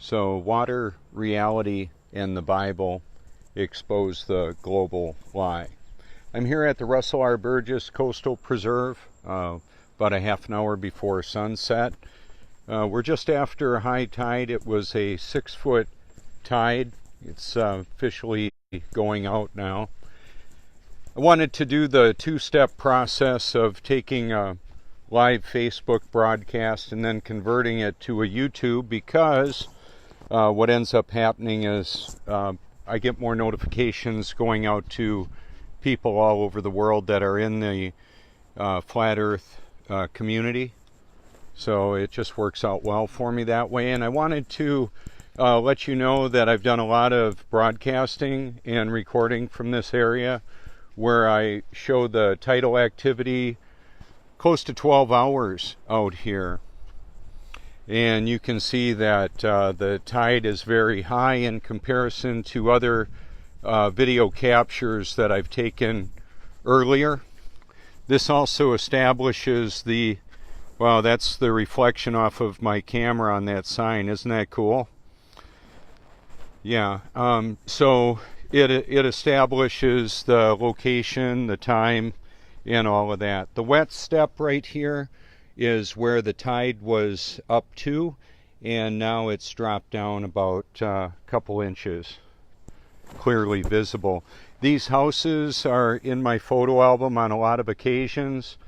So water, reality, and the Bible expose the global lie. I'm here at the Russell R. Burgess Coastal Preserve, about a half an hour before sunset. We're just after high tide. It was a 6-foot tide. It's officially going out now. I wanted to do the two-step process of taking a live Facebook broadcast and then converting it to a YouTube, because what ends up happening is I get more notifications going out to people all over the world that are in the flat earth community. So it just works out well for me that way. And I wanted to let you know that I've done a lot of broadcasting and recording from this area, where I show the tidal activity close to 12 hours out here. And you can see that the tide is very high in comparison to other video captures that I've taken earlier. This also establishes the, well, that's the reflection off of my camera on that sign. Isn't that cool? Yeah, so it establishes the location, the time, and all of that. The wet step right here is where the tide was up to, and now it's dropped down about a couple inches, clearly visible. These houses are in my photo album on a lot of occasions,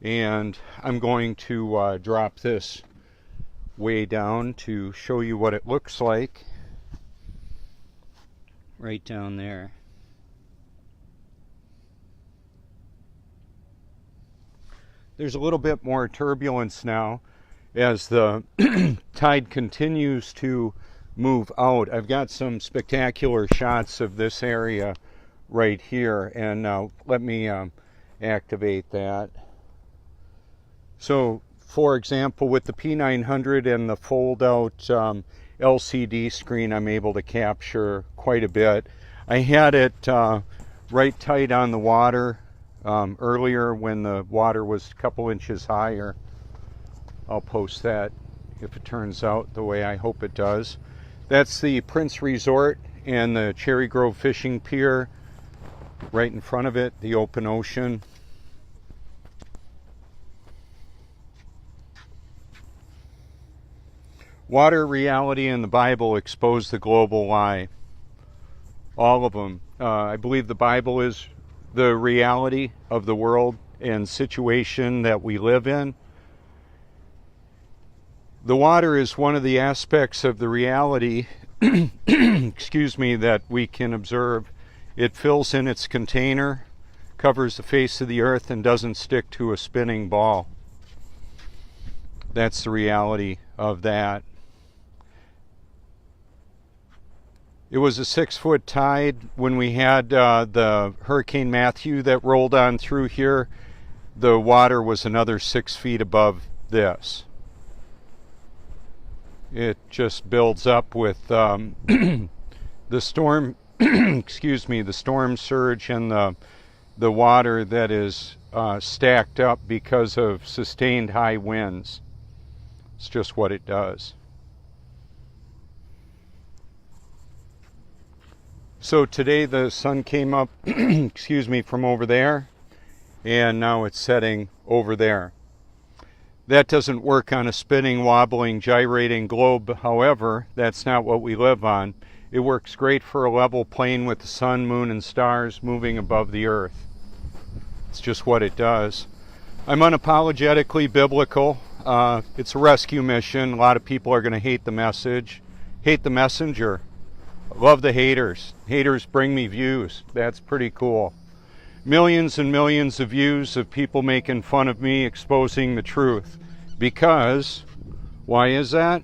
and I'm going to drop this way down to show you what it looks like. Right down there. There's a little bit more turbulence now as the tide continues to move out. I've got some spectacular shots of this area right here, and let me activate that. So, for example, with the P900 and the fold-out LCD screen, I'm able to capture quite a bit. I had it right tight on the water earlier when the water was a couple inches higher. I'll post that if it turns out the way I hope it does. That's the Prince Resort and the Cherry Grove Fishing Pier. Right in front of it, the open ocean. Water, reality, and the Bible expose the global lie. All of them. I believe the Bible is the reality of the world and situation that we live in. The water is one of the aspects of the reality excuse me, that we can observe. It fills in its container, covers the face of the earth, and doesn't stick to a spinning ball. That's the reality of that. It was a 6-foot tide when we had the Hurricane Matthew that rolled on through here. The water was another 6 feet above this. It just builds up with the storm, excuse me, the storm surge and the water that is stacked up because of sustained high winds. It's just what it does. So today the sun came up, excuse me, from over there, and now it's setting over there. That doesn't work on a spinning, wobbling, gyrating globe, however. That's not what we live on. It works great for a level plane with the sun, moon, and stars moving above the earth. It's just what it does. I'm unapologetically biblical. It's a rescue mission. A lot of people are going to hate the message, hate the messenger. Love the haters. Haters bring me views. That's pretty cool. Millions and millions of views of people making fun of me, exposing the truth. Because, why is that?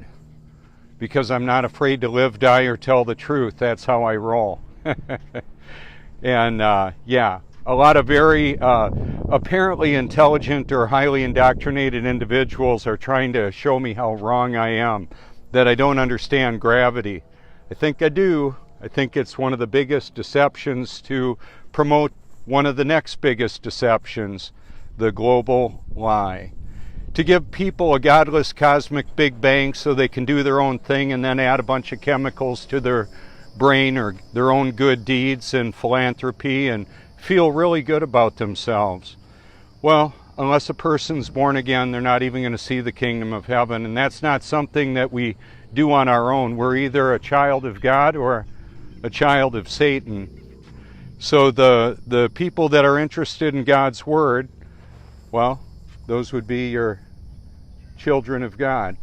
Because I'm not afraid to live, die, or tell the truth. That's how I roll. And yeah, a lot of very apparently intelligent or highly indoctrinated individuals are trying to show me how wrong I am, that I don't understand gravity. I think I do. I think it's one of the biggest deceptions to promote one of the next biggest deceptions, the global lie. to give people a godless cosmic big bang so they can do their own thing and then add a bunch of chemicals to their brain or their own good deeds and philanthropy and feel really good about themselves. Well, unless a person's born again, they're not even going to see the kingdom of heaven, and that's not something that we do on our own. We're either a child of God or a child of Satan. So the people that are interested in God's word, well, those would be your children of God.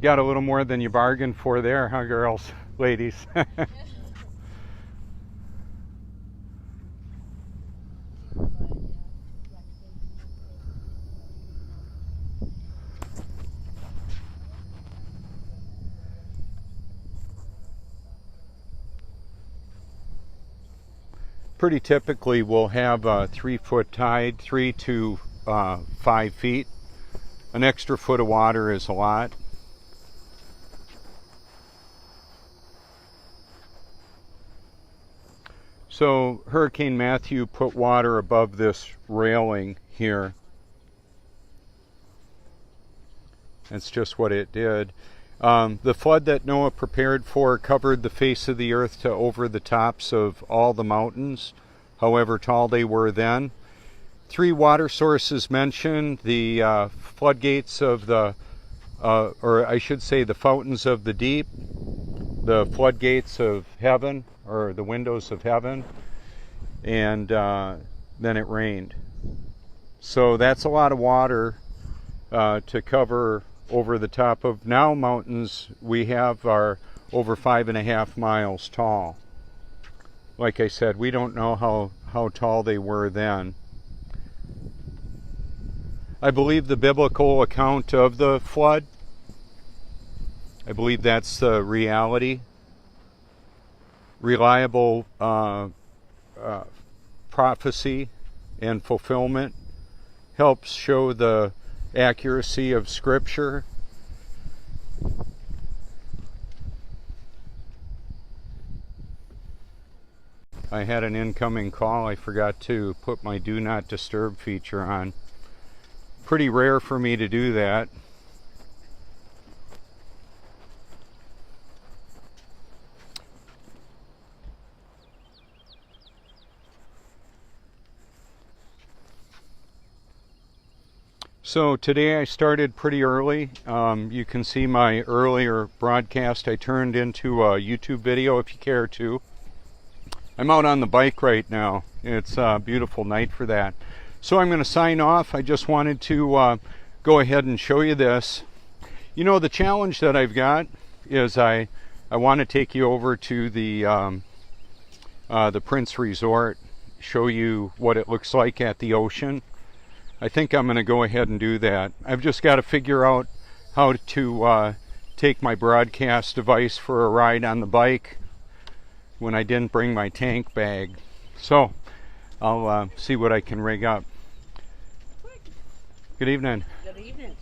Got a little more than you bargained for there, huh, girls, ladies? Pretty typically we'll have a 3-foot tide, 3 to 5 feet. An extra foot of water is a lot. So Hurricane Matthew put water above this railing here. That's just what it did. The flood that Noah prepared for covered the face of the earth to over the tops of all the mountains, however tall they were then. 3 water sources mentioned: the floodgates of the, or I should say the fountains of the deep, the floodgates of heaven, or the windows of heaven, and then it rained. So that's a lot of water to cover over the top of. Now mountains we have are over 5.5 miles tall. Like I said, we don't know how tall they were then. I believe the biblical account of the flood, I believe that's the reality. Reliable prophecy and fulfillment helps show the accuracy of Scripture. I had an incoming call. I forgot to put my Do Not Disturb feature on. Pretty rare for me to do that. So today I started pretty early. You can see my earlier broadcast I turned into a YouTube video if you care to. I'm out on the bike right now. It's a beautiful night for that. So I'm going to sign off. I just wanted to go ahead and show you this. You know, the challenge that I've got is I want to take you over to the Prince Resort, show you what it looks like at the ocean. I think I'm going to go ahead and do that. I've just got to figure out how to take my broadcast device for a ride on the bike when I didn't bring my tank bag. So I'll see what I can rig up. Good evening. Good evening.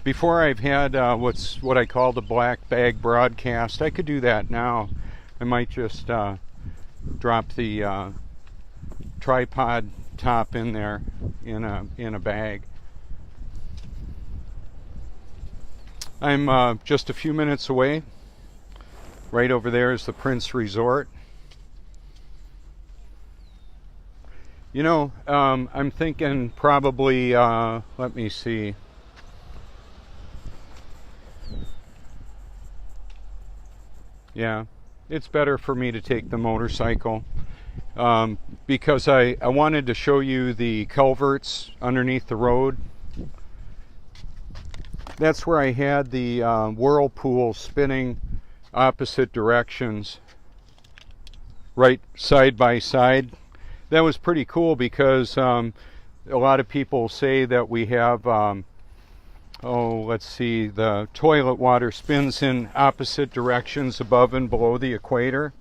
Before I've had what I call the black bag broadcast. I could do that now. I might just drop the tripod top in there in a bag. I'm just a few minutes away. Right over there is the Prince Resort. You know, I'm thinking probably, let me see. Yeah, it's better for me to take the motorcycle because I wanted to show you the culverts underneath the road. That's where I had the whirlpool spinning opposite directions, right side by side. That was pretty cool because a lot of people say that we have, let's see, the toilet water spins in opposite directions above and below the equator.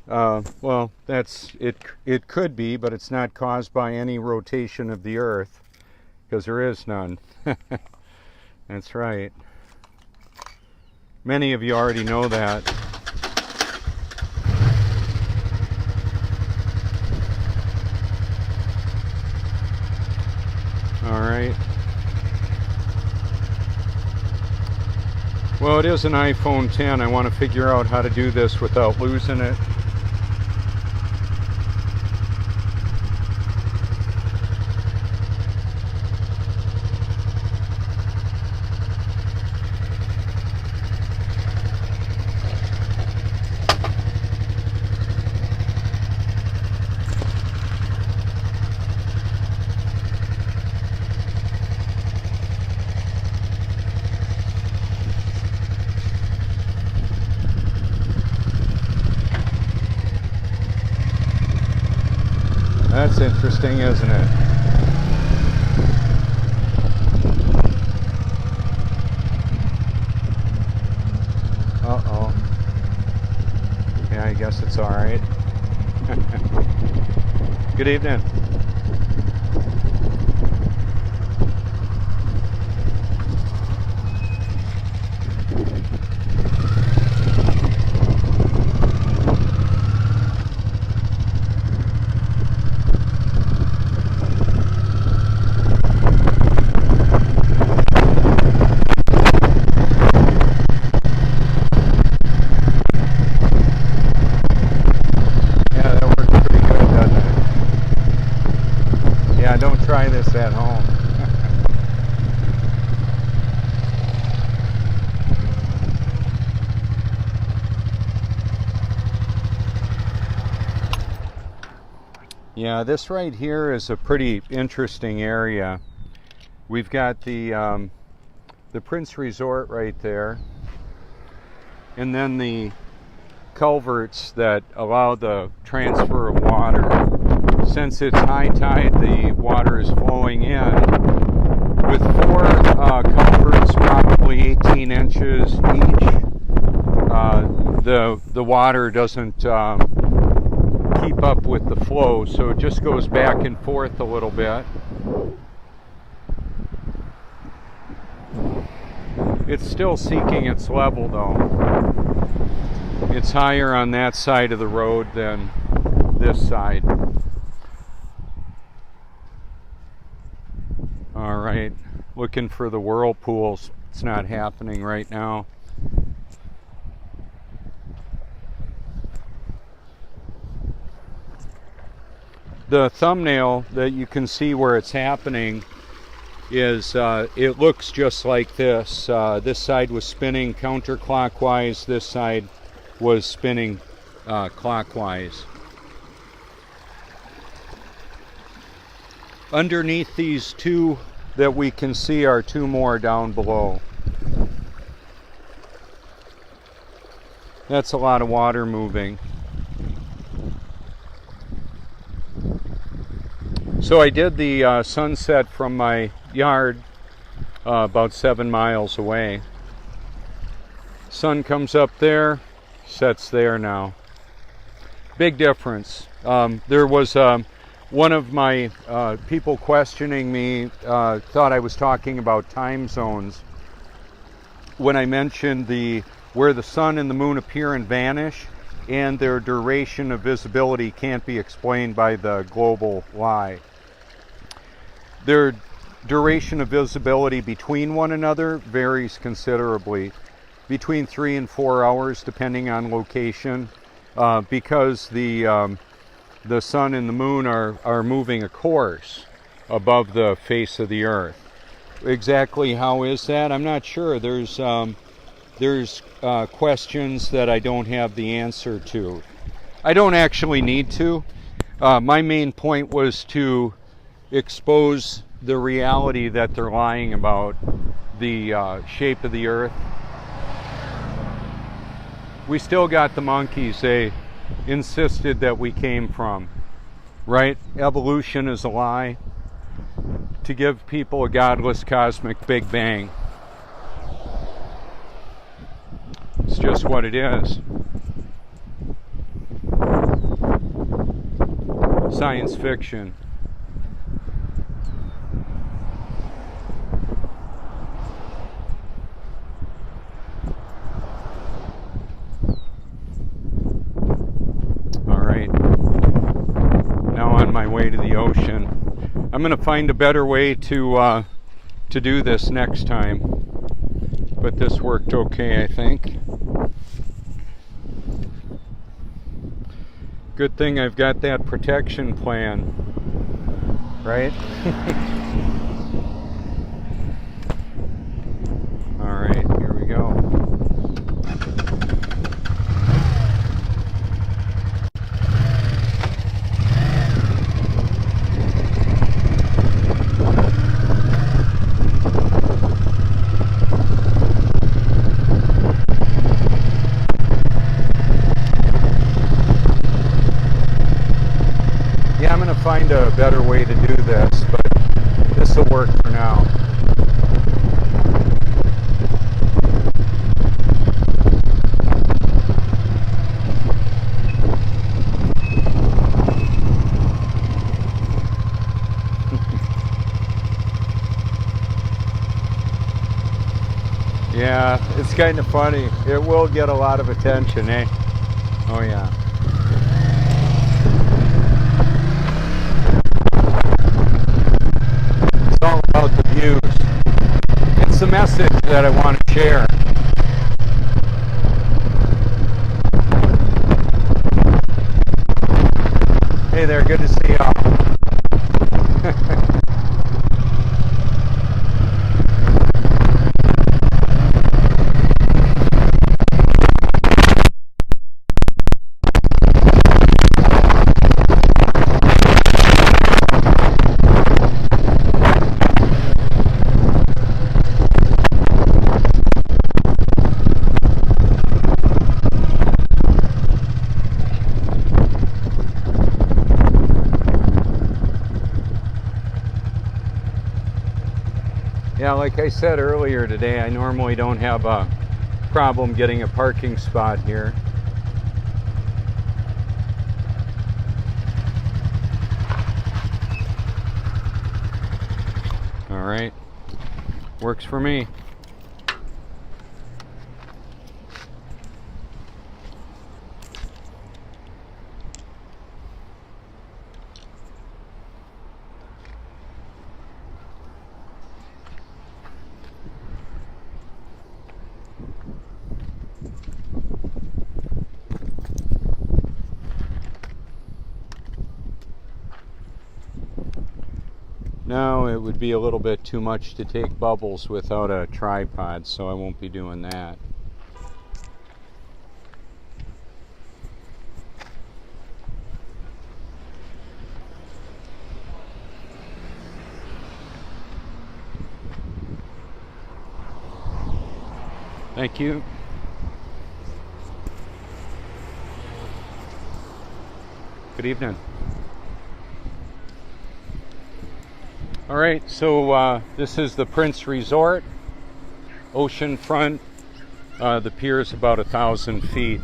Well, that's it. It could be, but it's not caused by any rotation of the Earth, because there is none. That's right. Many of you already know that. Well, it is an iPhone 10. I want to figure out how to do this without losing it. That's interesting, isn't it? Uh-oh. Yeah, I guess it's all right. Good evening. Try this at home. Yeah, this right here is a pretty interesting area. We've got the Prince Resort right there, and then the culverts that allow the transfer of water. Since it's high tide, the water is flowing in. With 4 culverts, probably 18 inches each, the water doesn't keep up with the flow, so it just goes back and forth a little bit. It's still seeking its level, though. It's higher on that side of the road than this side. All right, looking for the whirlpools. It's not happening right now. The thumbnail that you can see where it's happening is, it looks just like this. This side was spinning counterclockwise, this side was spinning clockwise. Underneath these 2 that we can see are 2 more down below. That's a lot of water moving. So I did the sunset from my yard about 7 miles away. Sun comes up there, sets there now. Big difference. There was one of my people questioning me thought I was talking about time zones when I mentioned where the sun and the moon appear and vanish, and their duration of visibility can't be explained by the global lie. Their duration of visibility between one another varies considerably, between 3 and 4 hours depending on location, because the sun and the moon are moving a course above the face of the earth. Exactly how is that? I'm not sure. There's questions that I don't have the answer to. I don't actually need to. My main point was to expose the reality that they're lying about the shape of the earth. We still got the monkeys. They insisted that we came from, right? Evolution is a lie to give people a godless cosmic Big Bang. It's just what it is. Science fiction. Way to the ocean. I'm going to find a better way to do this next time. but this worked okay, I think. Good thing I've got that protection plan, right? All right, here we go. Yeah, I'm going to find a better way to do this, but this will work for now. Yeah, it's kind of funny. It will get a lot of attention, eh? Oh yeah. It's all about the views. It's the message that I want to share. Hey there, good to see y'all. Yeah, like I said earlier today, I normally don't have a problem getting a parking spot here. All right, works for me. Now it would be a little bit too much to take bubbles without a tripod, so I won't be doing that. Thank you. Good evening. All right, so this is the Prince Resort, oceanfront. The pier is about 1,000 feet.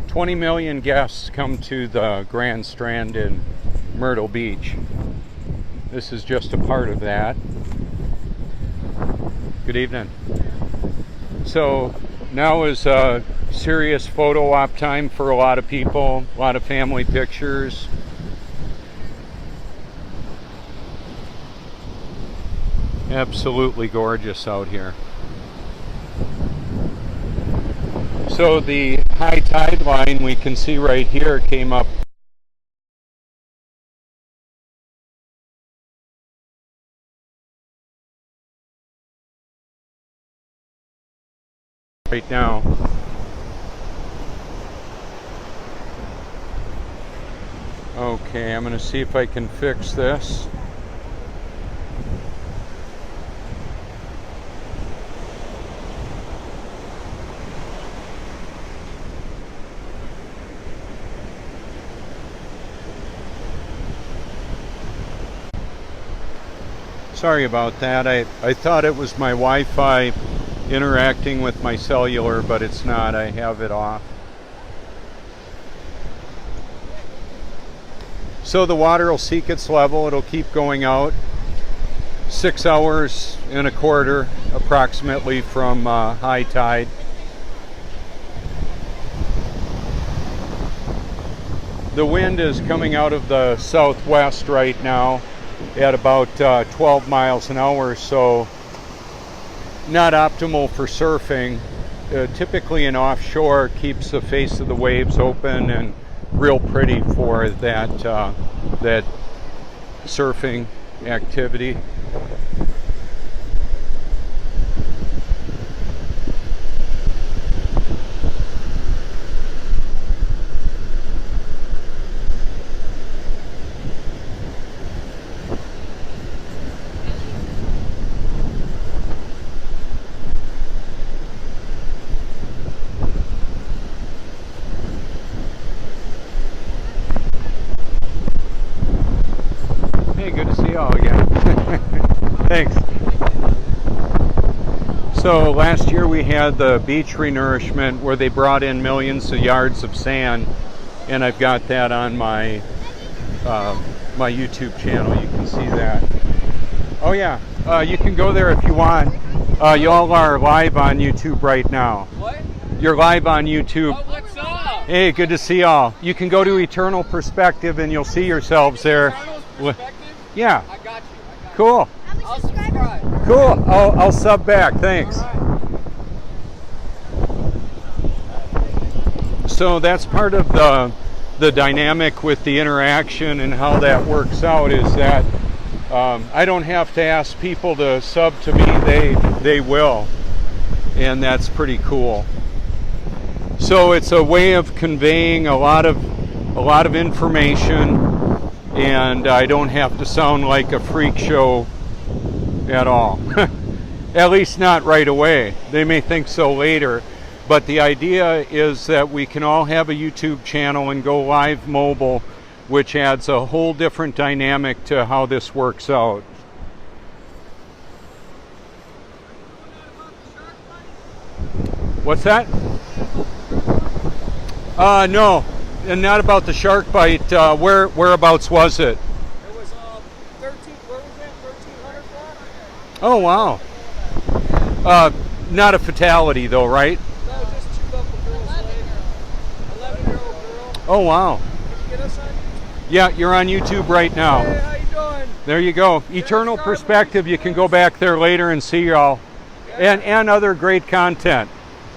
$20 million guests come to the Grand Strand in Myrtle Beach. This is just a part of that. Good evening. So now is a serious photo op time for a lot of people, a lot of family pictures. Absolutely gorgeous out here. So the high tide line we can see right here came up right now. Okay, I'm going to see if I can fix this. Sorry about that. I thought it was my Wi-Fi interacting with my cellular, but it's not. I have it off. So the water will seek its level. It'll keep going out. 6 hours and a quarter approximately from high tide. The wind is coming out of the southwest right now at about 12 miles an hour, so not optimal for surfing. Typically an offshore keeps the face of the waves open and real pretty for that that surfing activity. Good to see you all again. Thanks. So last year we had the beach renourishment where they brought in millions of yards of sand, and I've got that on my my YouTube channel. You can see that. Oh yeah, you can go there if you want. Y'all are live on YouTube right now. What? You're live on YouTube. Oh, what's up? Hey, good to see y'all. You can go to Eternal Perspective and you'll see yourselves there. Eternal Perspective? Yeah. I got you. Cool. I'll subscribe. Cool. I'll sub back. Thanks. All right. So that's part of the dynamic with the interaction and how that works out is that I don't have to ask people to sub to me. They will, and that's pretty cool. So it's a way of conveying a lot of information, and I don't have to sound like a freak show at all. At least not right away. They may think so later, but the idea is that we can all have a YouTube channel and go live mobile, which adds a whole different dynamic to how this works out. What's that? No, and not about the shark bite. Whereabouts was it? It was 13. Where was that? 1,300 watt? Oh wow. Not a fatality though, right? No, just chewed up a girl's leg. 11-year-old girl. Oh wow. Can you get us on YouTube? Yeah, you're on YouTube right now. Hey, how you doing? There you go. Eternal Perspective. You can go back there later and see y'all, and other great content.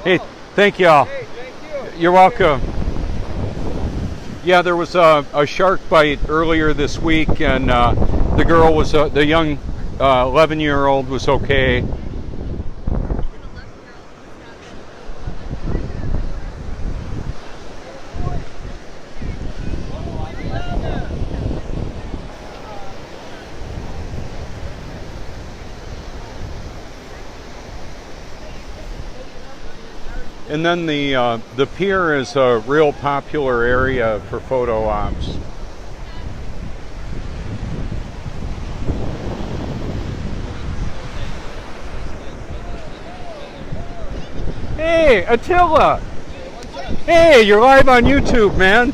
Hey, thank y'all. Hey, thank you. You're welcome. Yeah, there was a shark bite earlier this week, and the girl was the young 11-year-old was okay. And then the pier is a real popular area for photo ops. Hey, Attila! Hey, you're live on YouTube, man.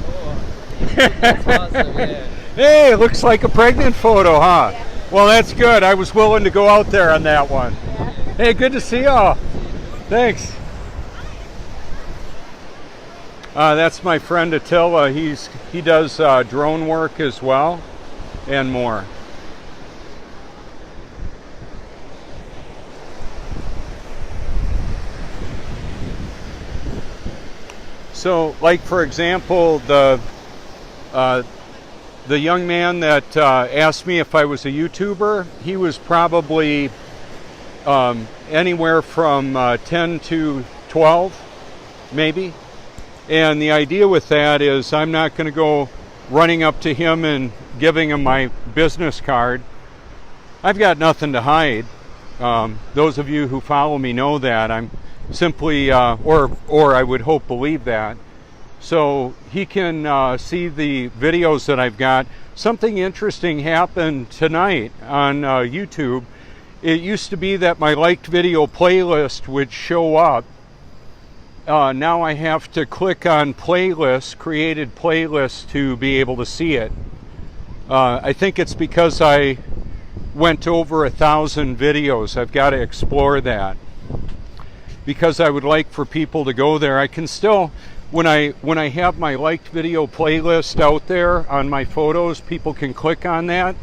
That's awesome, yeah. Hey, looks like a pregnant photo, huh? Well, that's good. I was willing to go out there on that one. Hey, good to see y'all. Thanks. That's my friend Attila. He does drone work as well, and more. So, like for example, the young man that asked me if I was a YouTuber, he was probably anywhere from 10 to 12, maybe. And the idea with that is I'm not going to go running up to him and giving him my business card. I've got nothing to hide. Those of you who follow me know that. I'm simply, or I would hope believe that. So he can see the videos that I've got. Something interesting happened tonight on YouTube. It used to be that my liked video playlist would show up. Now I have to click on playlists, created playlists, to be able to see it. I think it's because I went over 1,000 videos. I've got to explore that because I would like for people to go there. I can still, when I have my liked video playlist out there on my photos, people can click on that.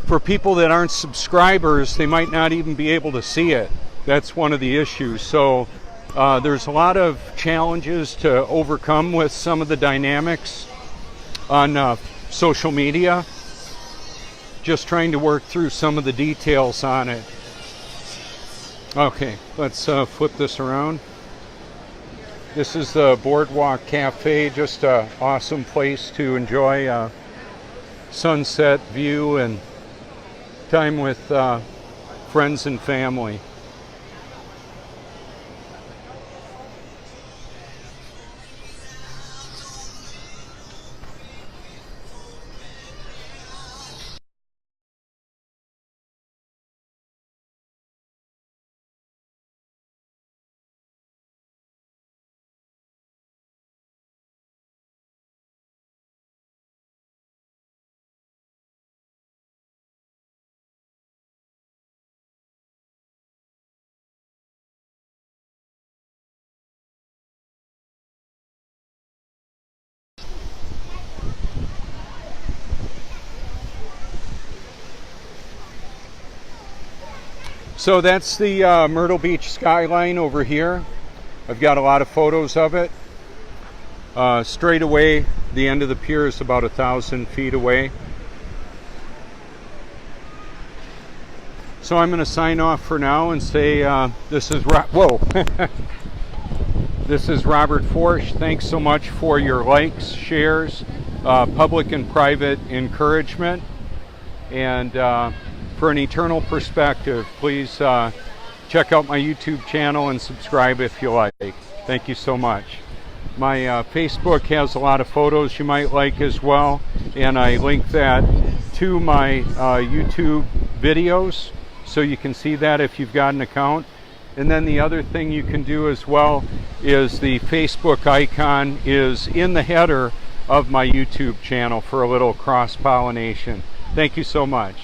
For people that aren't subscribers, they might not even be able to see it. That's one of the issues. So there's a lot of challenges to overcome with some of the dynamics on social media. Just trying to work through some of the details on it. Okay, let's flip this around. This is the Boardwalk Cafe, just an awesome place to enjoy a sunset view and time with friends and family. So that's the Myrtle Beach skyline over here. I've got a lot of photos of it. Straight away, the end of the pier is about 1,000 feet away. So I'm going to sign off for now and say this is this is Robert Forsch. Thanks so much for your likes, shares, public and private encouragement, and for an eternal perspective, please check out my YouTube channel and subscribe if you like. Thank you so much. My Facebook has a lot of photos you might like as well, and I link that to my YouTube videos, so you can see that if you've got an account. And then the other thing you can do as well is the Facebook icon is in the header of my YouTube channel for a little cross-pollination. Thank you so much.